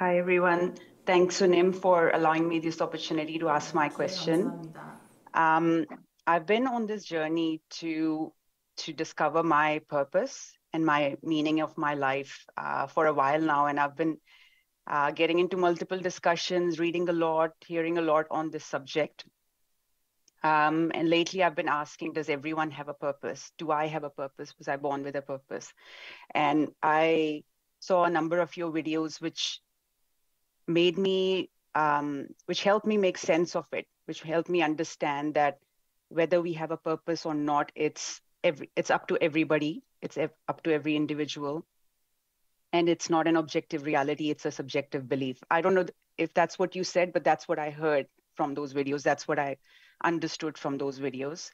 Hi, everyone. Thanks, Sunim, for allowing me this opportunity to ask my question. I've been on this journey to discover my purpose and my meaning of my life for a while now, and I've been getting into multiple discussions, reading a lot, hearing a lot on this subject. And lately, I've been asking, does everyone have a purpose? Do I have a purpose? Was I born with a purpose? And I saw a number of your videos, which made me, which helped me make sense of it, which helped me understand that whether we have a purpose or not, it's up to everybody. It's up to every individual. And it's not an objective reality. It's a subjective belief. I don't know if that's what you said, but that's what I heard from those videos. That's what I understood from those videos.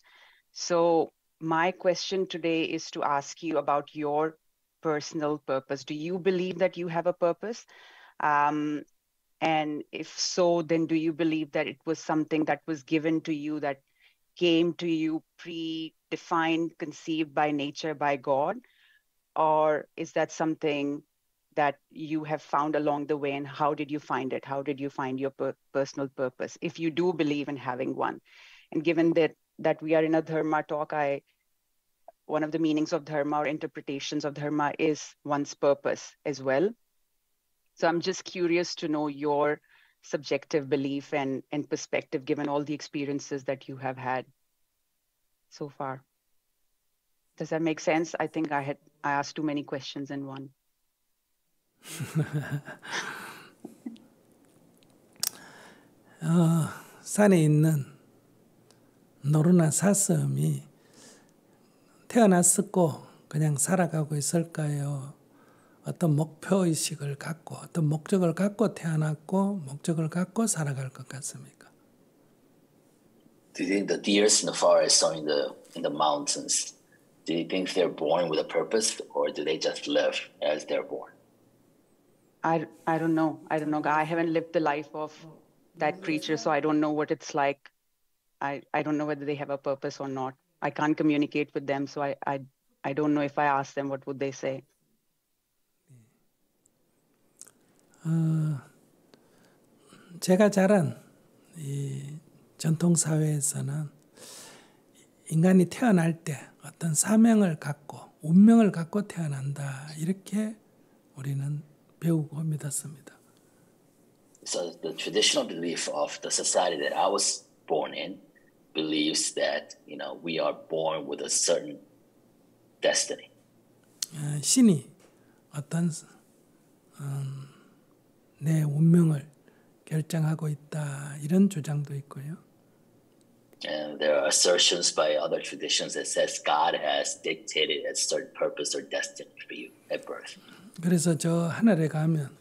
So my question today is to ask you about your personal purpose. Do you believe that you have a purpose? And if so, then do you believe that it was something that was given to you, that came to you predefined, conceived by nature, by God? Or is that something that you have found along the way? And how did you find it? How did you find your personal purpose, if you do believe in having one? And given that we are in a Dharma talk, one of the meanings of Dharma or interpretations of Dharma is one's purpose as well. So I'm just curious to know your subjective belief and perspective, given all the experiences that you have had so far. Does that make sense? I think I asked too many questions in one. 산에 있는 노루나 사슴이 태어났었고 그냥 살아가고 있을까요? 어떤 목표의식을 갖고 어떤 목적을 갖고 태어났고 목적을 갖고 살아갈 것 같습니까? Do you think the deers in the forest or in the mountains, do you think they're born with a purpose, or do they just live as they're born? I don't know. I don't know. I haven't lived the life of that creature, so I don't know what it's like. I don't know whether they have a purpose or not. I can't communicate with them, so I don't know if I ask them, what would they say? 제가 자란 이 전통 사회에서는 인간이 태어날 때 어떤 사명을 갖고 운명을 갖고 태어난다, 이렇게 우리는 배우고 믿었습니다. So the traditional belief of the society that I was born in believes that, we are born with a certain destiny. 신이 어떤 내 운명을 결정하고 있다, 이런 주장도 있고요. And there are assertions by other traditions that says God has dictated a certain purpose or destiny for you at birth. 그래서 저 하늘에 가면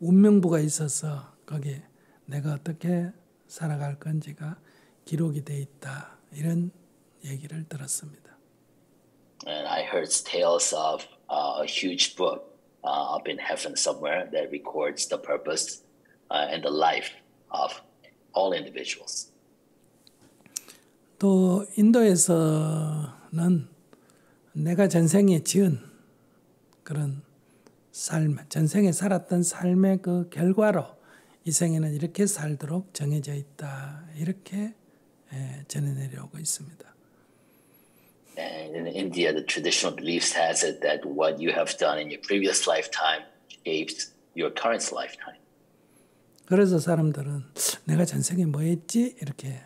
운명부가 있어서 거기에 내가 어떻게 살아갈 건지가 기록이 돼 있다, 이런 얘기를 들었습니다. And I heard tales of a huge book up in heaven somewhere that records the purpose and the life of all individuals. 또 인도에서는 내가 전생에 지은 그런 삶, 전생에 살았던 삶의 그 결과로 이 생에는 이렇게 살도록 정해져 있다, 이렇게 전해 내려오고 있습니다. And in India, the traditional belief has it that what you have done in your previous lifetime shapes your current lifetime. 그래서 사람들은 내가 전생에 뭐 했지? 이렇게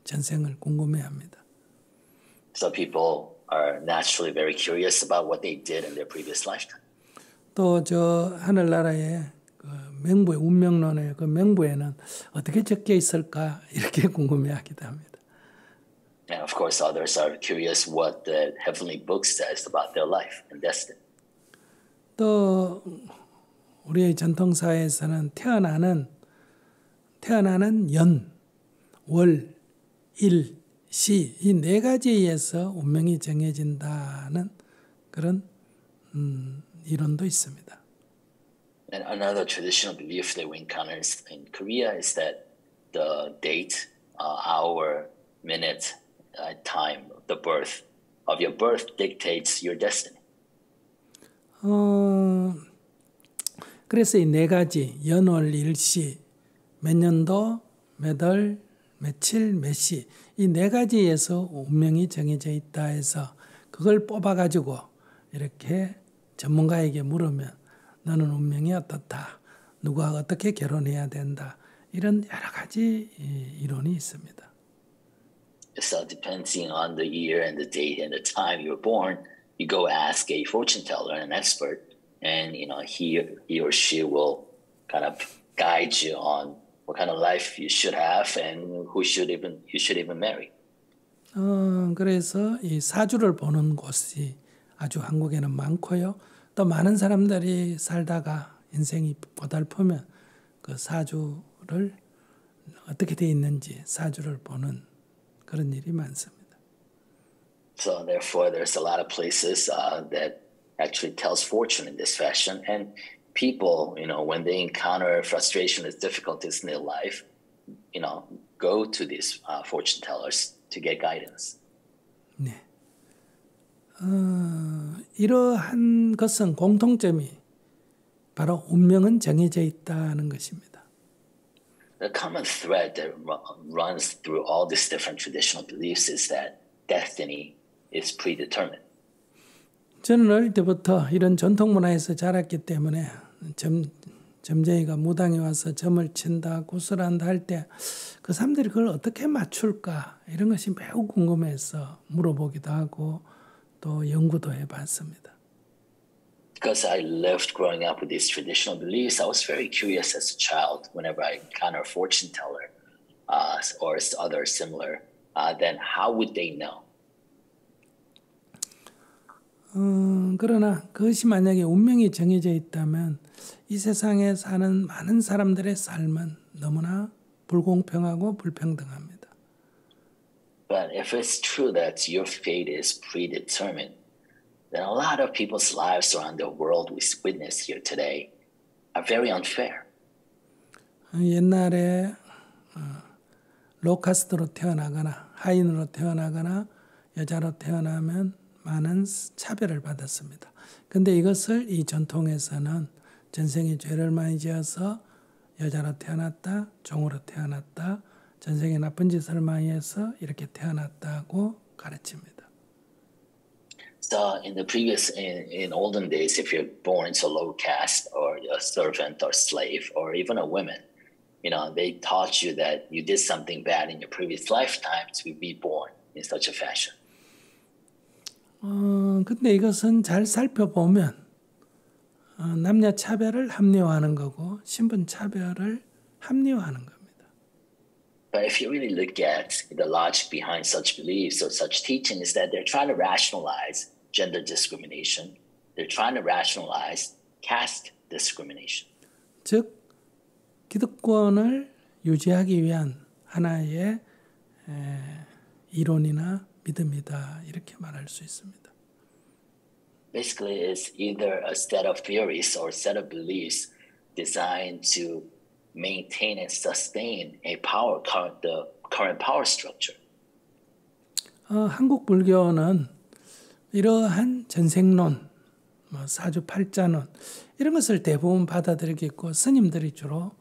전생을 궁금해합니다. So people are naturally very curious about what they did in their previous lifetime. 또 저 하늘나라의 그 명부의 운명론의 그 명부에는 어떻게 적혀 있을까? 이렇게 궁금해하기도 합니다. And of course, others are curious what the heavenly book says about their life and destiny. 또 우리의 전통사회에서는 태어나는 연, 월, 일, 시, 이 네 가지에 의해서 운명이 정해진다는 그런 이론도 있습니다. And another traditional belief that we encounter in Korea is that the date, hour, minute, time, the birth of your birth dictates your destiny. 그래서 이 네 가지 연월 일시 몇 년도 몇 월 며칠 몇 시 이 네 가지에서 운명이 정해져 있다 해서 그걸 뽑아가지고 이렇게 전문가에게 물으면 너는 운명이 어떻다. 누구와 어떻게 결혼해야 된다. 이런 여러 가지 이론이 있습니다. So depending on the year and the date and the time you were born, you go ask a fortune teller, an expert, and he or she will kind of guide you on what kind of life you should have and you should even marry. 그래서 이 사주를 보는 곳이 아주 한국에는 많고요. 또 많은 사람들이 살다가 인생이 고달프면 그 사주를 어떻게 돼 있는지 사주를 보는 그런 일이 많습니다. So therefore, there's a lot of places that actually tells fortune in this fashion, and people, when they encounter frustration and difficulties in their life, go to these fortune tellers to get guidance. 네. 이러한 것은 공통점이 바로 운명은 정해져 있다는 것입니다. The common thread that runs through all these different traditional beliefs is that destiny is predetermined. 저는 어릴 때부터 이런 전통 문화에서 자랐기 때문에 점쟁이가 무당이 와서 점을 친다, 구슬한다 할 때 그 사람들이 그걸 어떻게 맞출까 이런 것이 매우 궁금해서 물어보기도 하고 또 연구도 해봤습니다. Because I lived growing up with these traditional beliefs, I was very curious as a child. Whenever I encounter a fortune teller or other similar, then how would they know? 그러나 그것이 만약에 운명이 정해져 있다면 이 세상에 사는 많은 사람들의 삶은 너무나 불공평하고 불평등합니다. But if it's true that your fate is predetermined, then a lot of people's lives around the world we witness here today are very unfair. 옛날에 로카스트로 태어나거나 하인으로 태어나거나 여자로 태어나면 많은 차별을 받았습니다. 근데 이것을 이 전통에서는 전생에 죄를 많이 지어서 여자로 태어났다, 종으로 태어났다, 전생에 나쁜 짓을 많이 해서 이렇게 태어났다고 가르칩니다. So in olden days, if you're born into a low caste or a servant or slave or even a woman, they taught you that you did something bad in your previous lifetime to be born in such a fashion. 근데 이것은 잘 살펴보면 남녀 차별을 합리화하는 거고 신분 차별을 합리화하는 겁니다. But if you really look at the logic behind such beliefs or such teaching is that they're trying to rationalize gender discrimination. They're trying to rationalize caste discrimination. 즉 기득권을 유지하기 위한 하나의 이론이나 믿음이다 이렇게 말할 수 있습니다. Basically, it's either a set of theories or a set of beliefs designed to maintain and sustain the current power structure. 한국 불교는 이러한 전생론, 사주팔자론 이런 것을 대부분 받아들이고 스님들이 주로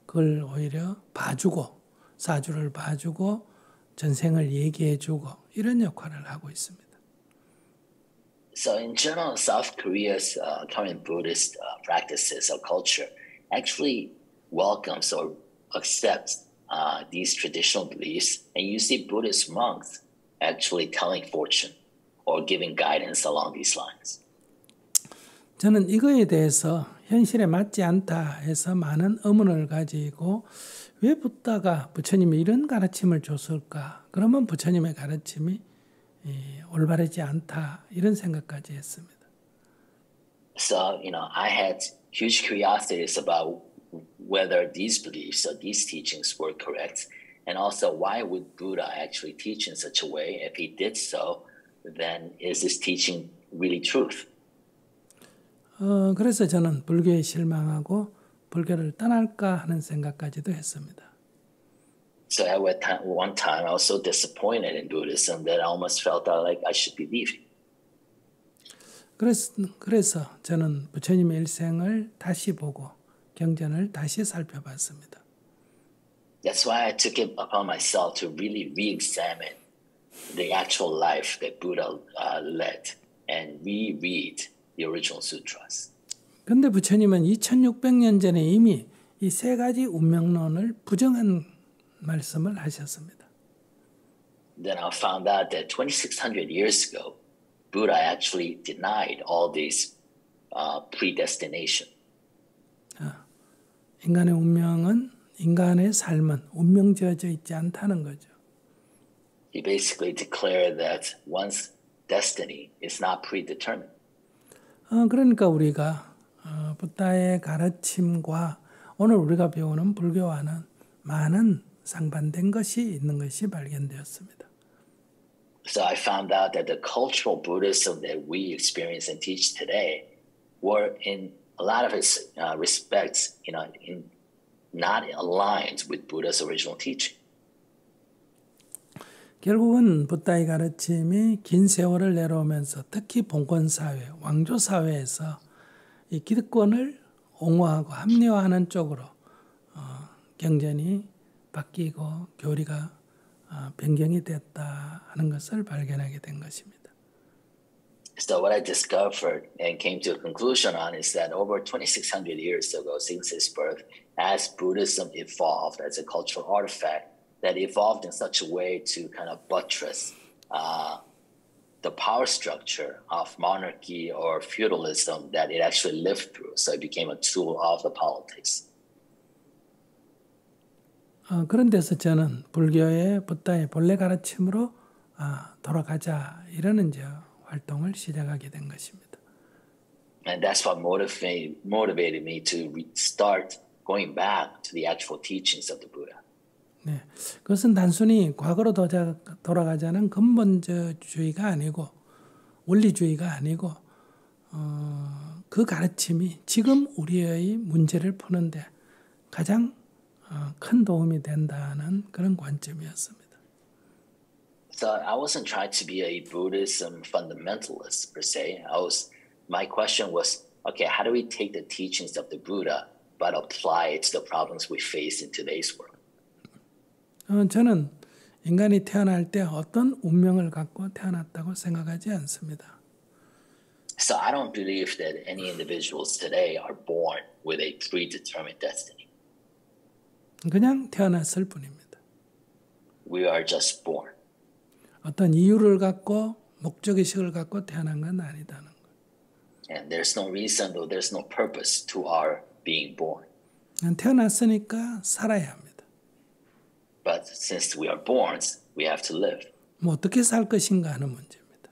그걸 오히려 봐주고 사주를 봐주고 전생을 얘기해주고 이런 역할을 하고 있습니다. So in general, South Korea's current Buddhist practices or culture actually welcomes or accepts these traditional beliefs, and you see Buddhist monks actually telling fortune or giving guidance along these lines. 저는 이거에 대해서 현실에 맞지 않다 해서 많은 의문을 가지고 왜 부처님이 이런 가르침을 줬을까? 그러면 부처님의 가르침이 올바르지 않다 이런 생각까지 했습니다. So, I had huge curiosities about whether these beliefs or these teachings were correct, and also why would Buddha actually teach in such a way? If he did so, then is this teaching really truth? 그래서 저는 불교에 실망하고 불교를 떠날까 하는 생각까지도 했습니다. So at one time, I was so disappointed in Buddhism that I almost felt like I should be leaving. 그래서 저는 부처님의 일생을 다시 보고 경전을 다시 살펴봤습니다. That's why I took it upon myself to really re-examine the actual life that Buddha led and reread the original sutras. 그런데 부처님은 2600년 전에 이미 이 세 가지 운명론을 부정한 말씀을 하셨습니다. Then I found out that 2600 years ago, Buddha actually denied all these predestination. 인간의 운명은 인간의 삶은 운명지어져 있지 않다는 거죠. He basically declared that one's destiny is not predetermined. 그러니까 우리가 부다의 가르침과 오늘 우리가 배우는 불교와는 많은 상반된 것이 있는 것이 발견되었습니다. So I found out that the cultural Buddhism that we experience and teach today were in a lot of its respects, not aligned with Buddha's original teaching. 결국은 부다의 가르침이 긴 세월을 내려오면서 특히 봉건사회, 왕조사회에서 이 기득권을 옹호하고 합리화하는 쪽으로 경전이 바뀌고 교리가 변경이 됐다 하는 것을 발견하게 된 것입니다. So what I discovered and came to a conclusion on is that over 2600 years ago, since its birth, as Buddhism evolved as a cultural artifact, that evolved in such a way to kind of buttress the power structure of monarchy or feudalism that it actually lived through. So it became a tool of the politics. 그런 데서 저는 불교의 부다의 본래 가르침으로 돌아가자 이러는 활동을 시작하게 된 것입니다. And that's what motivated me to start going back to the actual teachings of the Buddha. 네, 그것은 단순히 과거로 돌아가자는 근본주의가 아니고 원리주의가 아니고 그 가르침이 지금 우리의 문제를 푸는데 가장 큰 도움이 된다는 그런 관점이었습니다. So I wasn't trying to be a Buddhism fundamentalist per se. My question was, okay, how do we take the teachings of the Buddha but apply it to the problems we face in today's world? 저는 인간이 태어날 때 어떤 운명을 갖고 태어났다고 생각하지 않습니다. So I don't believe that any individuals today are born with a predetermined destiny. 그냥 태어났을 뿐입니다. We are just born. 어떤 이유를 갖고 목적의식을 갖고 태어난 건 아니다는 것. And there's no reason or there's no purpose to our being born. 태어났으니까 살아야 합니다. But since we are born, we have to live. 뭐 어떻게 살 것인가 하는 문제입니다.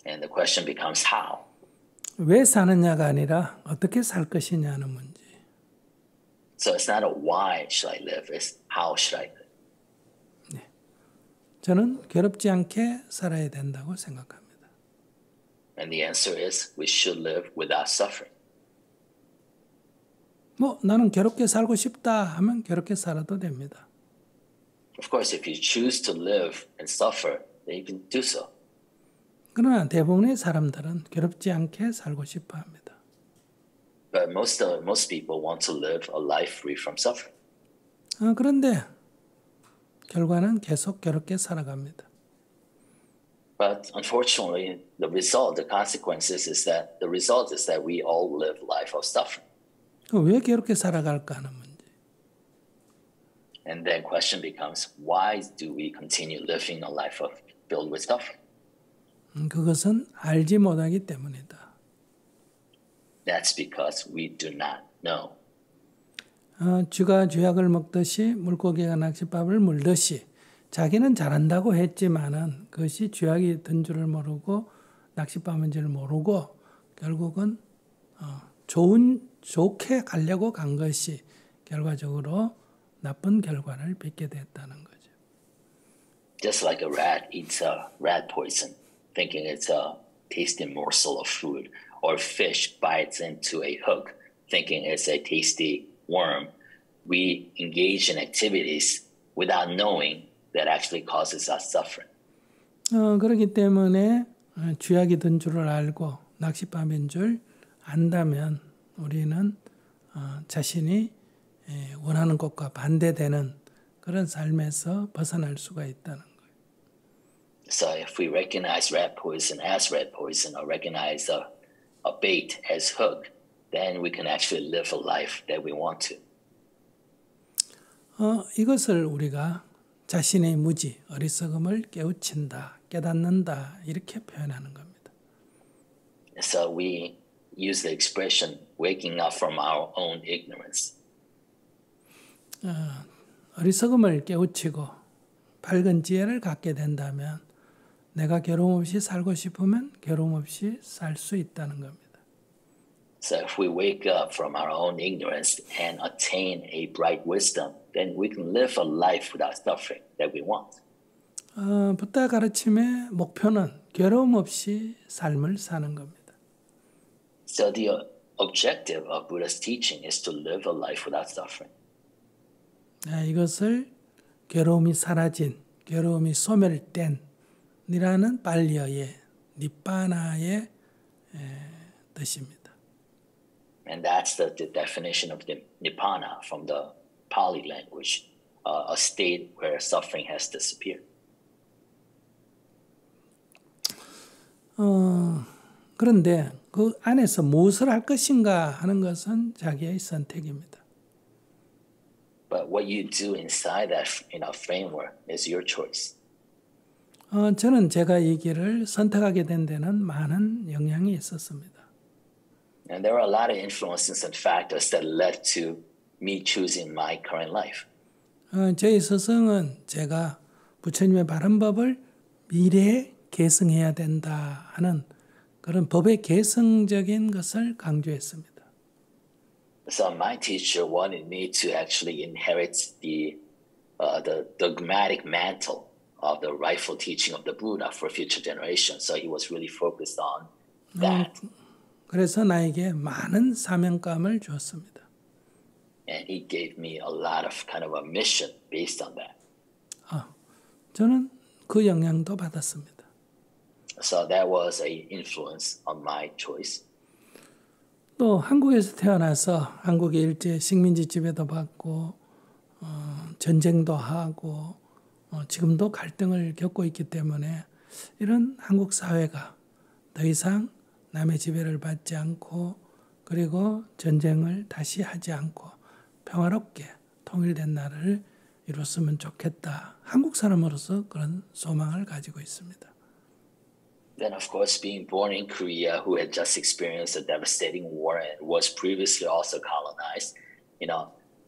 And the question becomes how. 왜 사느냐가 아니라 어떻게 살 것이냐 하는 문제. So it's not a why should I live, it's how should I live. 네. 저는 괴롭지 않게 살아야 된다고 생각합니다. And the answer is we should live without suffering. 뭐 나는 괴롭게 살고 싶다 하면 괴롭게 살아도 됩니다. Of course, if you choose to live and suffer, then you can do so. 그러나 대부분의 사람들은 괴롭지 않게 살고 싶어 합니다. But most people want to live a life free from suffering. 그런데 결과는 계속 괴롭게 살아갑니다. But unfortunately, the consequences is that we all live life of suffering. 왜 괴롭게 살아갈까 하는 문제. And then question becomes, why do we continue living a life filled with suffering? 그것은 알지 못하기 때문이다. That's because we do not know. 쥐가 쥐약을 먹듯이 물고기가 낚싯밥을 물듯이 자기는 잘한다고 했지만은 그것이 쥐약이 든 줄을 모르고 낚싯밥인 줄 모르고 결국은 좋게 가려고 간 것이 결과적으로 나쁜 결과를 빚게 됐다는 거죠. Just like a rat eats a rat poison, thinking it's a tasty morsel of food, or fish bites into a hook, thinking it's a tasty worm, we engage in activities without knowing that actually causes us suffering. 그렇기 때문에 쥐약이 든 줄을 알고 낚싯밥인 줄 안다면 우리는 자신이 원하는 것과 반대되는 그런 삶에서 벗어날 수가 있다는 거예요. So if we recognize rat poison as rat poison or recognize a bait as hook, then we can actually live a life that we want to. 이것을 우리가 자신의 무지, 어리석음을 깨우친다, 깨닫는다 이렇게 표현하는 겁니다. So we use the expression waking up from our own ignorance. 어리석음을 깨우치고 밝은 지혜를 갖게 된다면 내가 괴로움 없이 살고 싶으면 괴로움 없이 살 수 있다는 겁니다. So if we wake up from our own ignorance and attain a bright wisdom, then we can live a life without suffering that we want. 붓다 가르침의 목표는 괴로움 없이 삶을 사는 겁니다. So the objective of Buddha's teaching is to live a life without suffering. 이것을 괴로움이 사라진, 괴로움이 소멸된 이라는 발리어의 니빠나의 뜻입니다. And that's the definition of the Nibbana from the Pali language, a state where suffering has disappeared. 그런데 그 안에서 무엇을 할 것인가 하는 것은 자기의 선택입니다. But what you do inside that framework is your choice. 저는 제가 이 길을 선택하게 된 데는 많은 영향이 있었습니다. And there are a lot of influences and factors that led to me choosing my current life. 저희 스승은 제가 부처님의 바른 법을 미래에 계승해야 된다 하는 그런 법의 계승적인 것을 강조했습니다. So my teacher wanted me to actually inherit the dogmatic mantle of the rightful teaching of the Buddha for future generations. So he was really focused on that. 그래서 나에게 많은 사명감을 주었습니다. And he gave me a lot of kind of a mission based on that. 저는 그 영향도 받았습니다. So that was an influence on my choice. 또 한국에서 태어나서 한국의 일제 식민지 지배도 받고 전쟁도 하고 지금도 갈등을 겪고 있기 때문에 이런 한국 사회가 더 이상 남의 지배를 받지 않고 그리고 전쟁을 다시 하지 않고 평화롭게 통일된 나라를 이뤘으면 좋겠다. 한국 사람으로서 그런 소망을 가지고 있습니다. Then, of course, being born in Korea, who had just experienced a devastating war and was previously also colonized,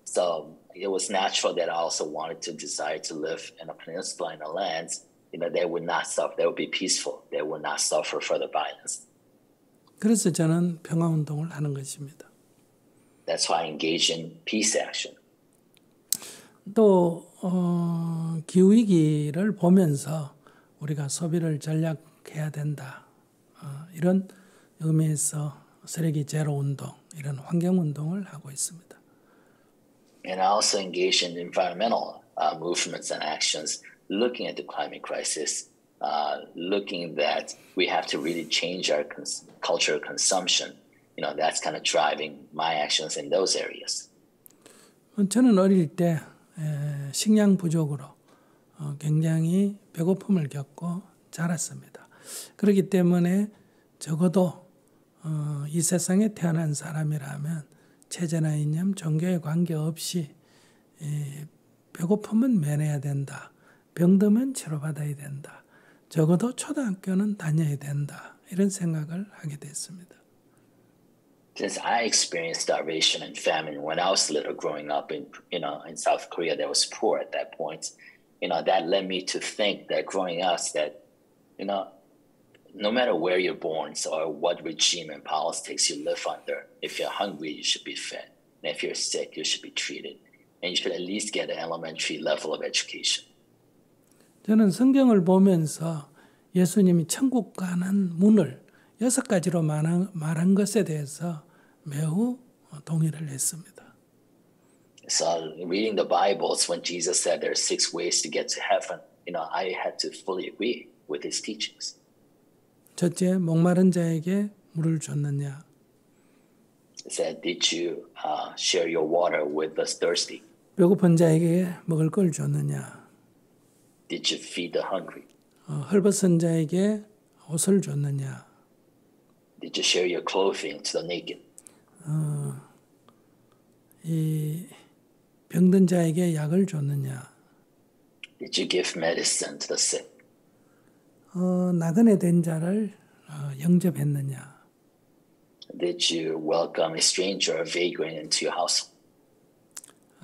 so it was natural that I also wanted to desire to live in a peninsula in a land, that would not suffer, that would be peaceful, that would not suffer further violence. 그래서 저는 평화 운동을 하는 것입니다. That's why I engage in peace action. 또 기후위기를 보면서 우리가 소비를 전략해야 된다. 이런 의미에서 쓰레기 제로 운동, 이런 환경 운동을 하고 있습니다. And I also engage in environmental movements and actions, looking at the climate crisis, looking that we have to really change our cultural consumption. That's kind of driving my actions in those areas. 저는 어릴 때 식량 부족으로 굉장히 배고픔을 겪고 자랐습니다. 그렇기 때문에 적어도 이 세상에 태어난 사람이라면 체제나 이념, 종교에 관계없이 배고픔은 면해야 된다. 병들면 치료받아야 된다. 적어도 초등학교는 다녀야 된다. 이런 생각을 하게 됐습니다. Since I experienced starvation and famine when I was little, growing up in South Korea, that was poor at that point. That led me to think that growing up, that no matter where you're born or what regime and politics you live under, if you're hungry, you should be fed. And if you're sick, you should be treated. And you should at least get an elementary level of education. 저는 성경을 보면서 예수님이 천국 가는 문을 6가지로 말한 것에 대해서 매우 동의를 했습니다. So reading the Bibles, when Jesus said there are 6 ways to get to heaven, I had to fully agree with his teachings. 첫째, 목마른 자에게 물을 줬느냐? It said, did you share your water with the thirsty? 배고픈 자에게 먹을 걸 줬느냐? Did you feed the hungry? 헐벗은 자에게 옷을 줬느냐? Did you share your clothing to the naked? 이 병든 자에게 약을 줬느냐? Did you give medicine to the sick? 나그네 된 자를 영접했느냐? Did you welcome a stranger, a vagrant into your house?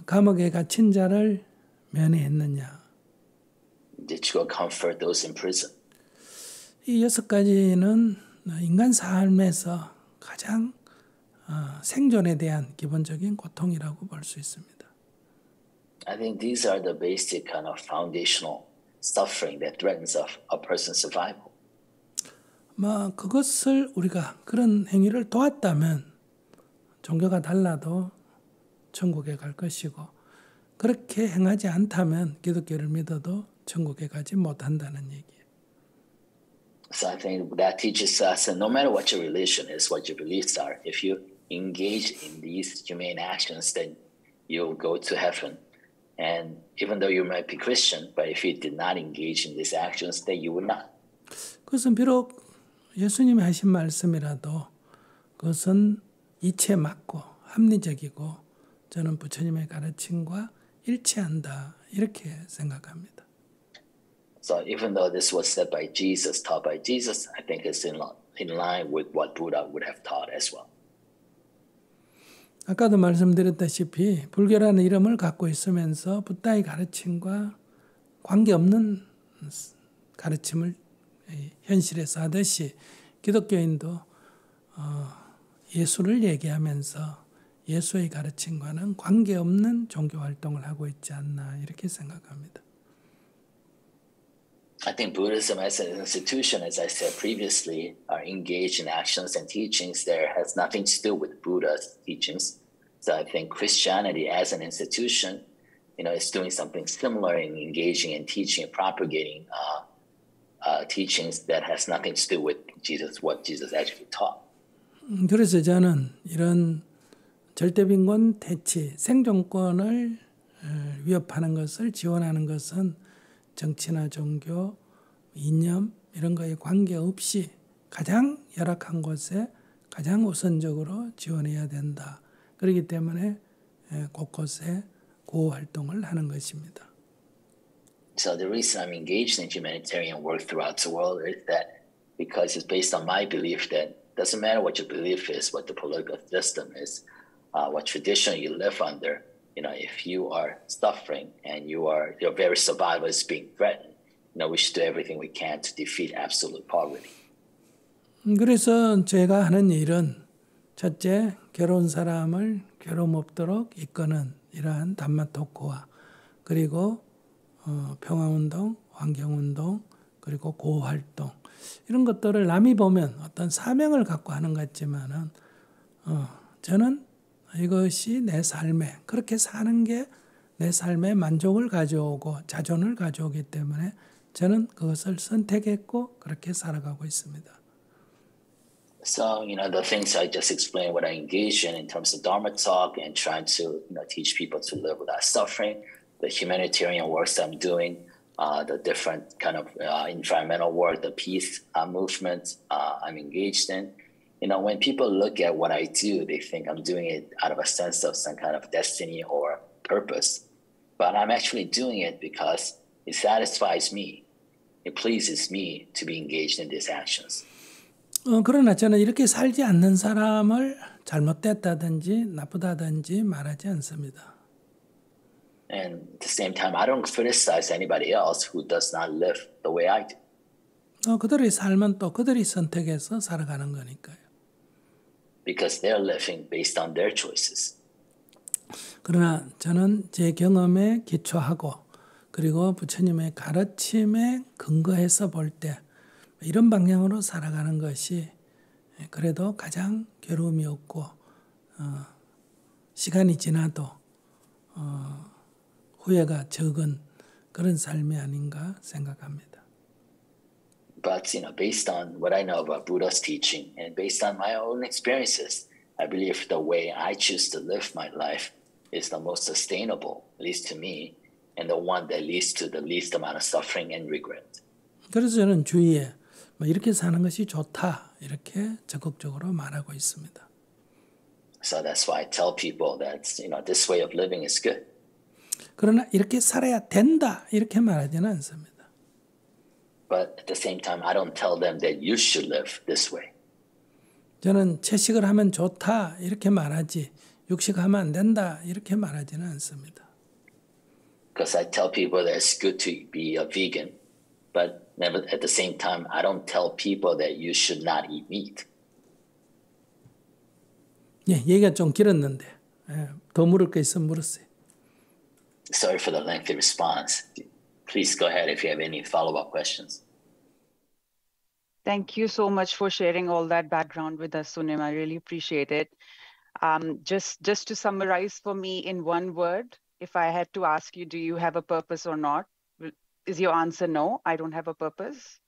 감옥에 갇힌 자를 면회했느냐? Did you go comfort those in prison? 이 6가지는 인간 삶에서 가장 생존에 대한 기본적인 고통이라고 볼 수 있습니다. I think these are the basic kind of foundational suffering that threatens a person's survival. 그것을 우리가 그런 행위를 도왔다면 종교가 달라도 천국에 갈 것이고 그렇게 행하지 않다면 기독교를 믿어도 천국에 가지 못한다는 얘기예요. So I think that teaches us that no matter what your religion is, what your beliefs are, if you engage in these humane actions, then you'll go to heaven. And even though you might be Christian, but if you did not engage in these actions, then you would not. 그것은 비록 예수님이 하신 말씀이라도 그것은 이치에 맞고 합리적이고 저는 부처님의 가르침과 일치한다 이렇게 생각합니다. So even though this was said by Jesus, taught by Jesus, I think it's in line with what Buddha would have taught as well. 아까도 말씀드렸다시피 불교라는 이름을 갖고 있으면서 붓다의 가르침과 관계없는 가르침을 현실에서 하듯이 기독교인도 예수를 얘기하면서 예수의 가르침과는 관계없는 종교 활동을 하고 있지 않나 이렇게 생각합니다. I think Buddhism as an institution, as I said previously, are engaged in actions and teachings that has nothing to do with Buddha's teachings. So I think Christianity as an institution, is doing something similar in engaging and teaching and propagating teachings that has nothing to do with Jesus, what Jesus actually taught. 그래서 저는 이런 절대빈곤 퇴치, 생존권을 위협하는 것을 지원하는 것은 정치나 종교, 이념 이런 거에 관계없이 가장 열악한 곳에 가장 우선적으로 지원해야 된다. 그렇기 때문에 곳곳에 구호 활동을 하는 것입니다. So the reason I'm engaged in humanitarian work throughout the world is that because it's based on my belief that it doesn't matter what your belief is, what the political system is, what tradition you live under, if you are suffering and your very survival is being threatened, we should do everything we can to defeat absolute poverty. 그래서 제가 하는 일은 첫째, 괴로운 사람을 괴로움 없도록 이끄는 이러한 담마 토크와 그리고 평화운동, 환경운동, 그리고 고활동 이런 것들을 남이 보면 어떤 사명을 갖고 하는 것 같지만은 저는 이것이 내 삶에 그렇게 사는 게 내 삶에 만족을 가져오고 자존을 가져오기 때문에 저는 그것을 선택했고 그렇게 살아가고 있습니다. So, the things I just explained, what I engage in terms of Dharma talk and trying to, teach people to live without suffering, the humanitarian works I'm doing, the different kind of environmental work, the peace movement I'm engaged in. When people look at what I do, they think I'm doing it out of a sense of some kind of destiny or purpose. But I'm actually doing it because it satisfies me. It pleases me to be engaged in these actions. 그러나 저는 이렇게 살지 않는 사람을 잘못됐다든지 나쁘다든지 말하지 않습니다. And at the same time, I don't criticize anybody else who does not live the way I do. 그들의 삶은 또 그들이 선택해서 살아가는 거니까요. Because they're living based on their choices. 그러나 저는 제 경험에 기초하고 그리고 부처님의 가르침에 근거해서 볼 때 이런 방향으로 살아가는 것이 그래도 가장 괴로움이 없고 시간이 지나도 후회가 적은 그런 삶이 아닌가 생각합니다. But based on what I know about Buddha's teaching and based on my own experiences, I believe the way I choose to live my life is the most sustainable, at least to me, and the one that leads to the least amount of suffering and regret. 그래서 저는 주위에 이렇게 사는 것이 좋다 이렇게 적극적으로 말하고 있습니다. So that's why I tell people that this way of living is good. 그러나 이렇게 살아야 된다 이렇게 말하지는 않습니다. But at the same time, I don't tell them that you should live this way. 저는 채식을 하면 좋다 이렇게 말하지 육식하면 안 된다 이렇게 말하지는 않습니다. Because I tell people that it's good to be a vegan, but never at the same time, I don't tell people that you should not eat meat. 예, 얘기가 좀 길었는데 더 물을 거 있으면 물었어요. Sorry for the lengthy response. Please go ahead if you have any follow-up questions. Thank you so much for sharing all that background with us, Sunim. I really appreciate it. Just to summarize for me in one word, if I had to ask you, do you have a purpose or not? Is your answer no, I don't have a purpose?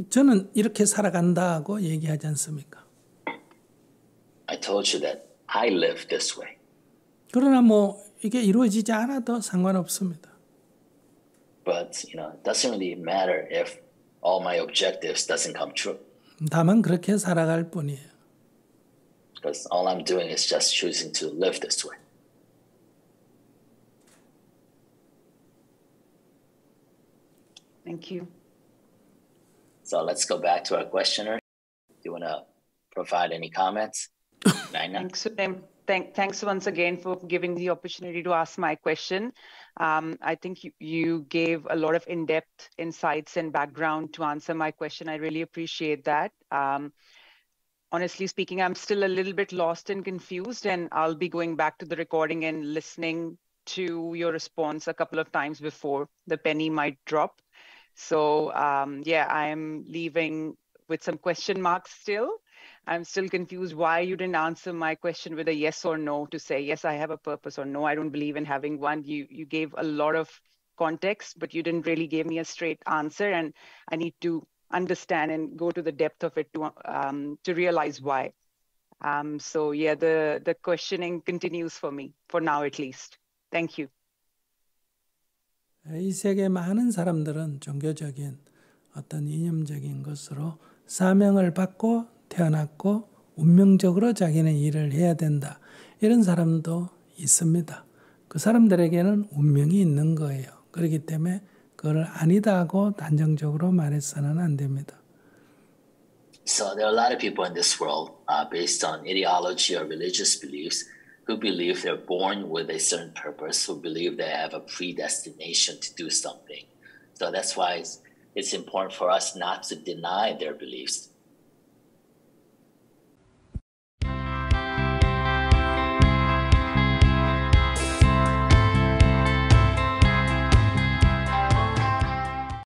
저는 이렇게 살아간다고 얘기하지 않습니까? I told you that I live this way. 그러나 이게 이루어지지 않아도 상관없습니다. But it doesn't really matter if all my objectives doesn't come true. 다만 그렇게 살아갈 뿐이에요. Because all I'm doing is just choosing to live this way. Thank you. So let's go back to our questioner. Do you want to provide any comments? Thanks, Sunim. Thanks once again for giving the opportunity to ask my question. I think you gave a lot of in-depth insights and background to answer my question. I really appreciate that. Honestly speaking, I'm still a little bit lost and confused, and I'll be going back to the recording and listening to your response a couple of times before the penny might drop. So yeah, I'm leaving with some question marks still. I'm still confused why you didn't answer my question with a yes or no to say, yes, I have a purpose, or no, I don't believe in having one. You gave a lot of context, but you didn't really give me a straight answer. And I need to understand and go to the depth of it to realize why. So yeah, the questioning continues for me, for now at least. Thank you. 이 세계 많은 사람들은 종교적인 어떤 이념적인 것으로 사명을 받고 태어났고 운명적으로 자기는 일을 해야 된다. 이런 사람도 있습니다. 그 사람들에게는 운명이 있는 거예요. 그렇기 때문에 그걸 아니다 하고 단정적으로 말해서는 안 됩니다. So there are a lot of people in this world based on ideology or religious beliefs who believe they're born with a certain purpose, who believe they have a predestination to do something. So that's why it's important for us not to deny their beliefs,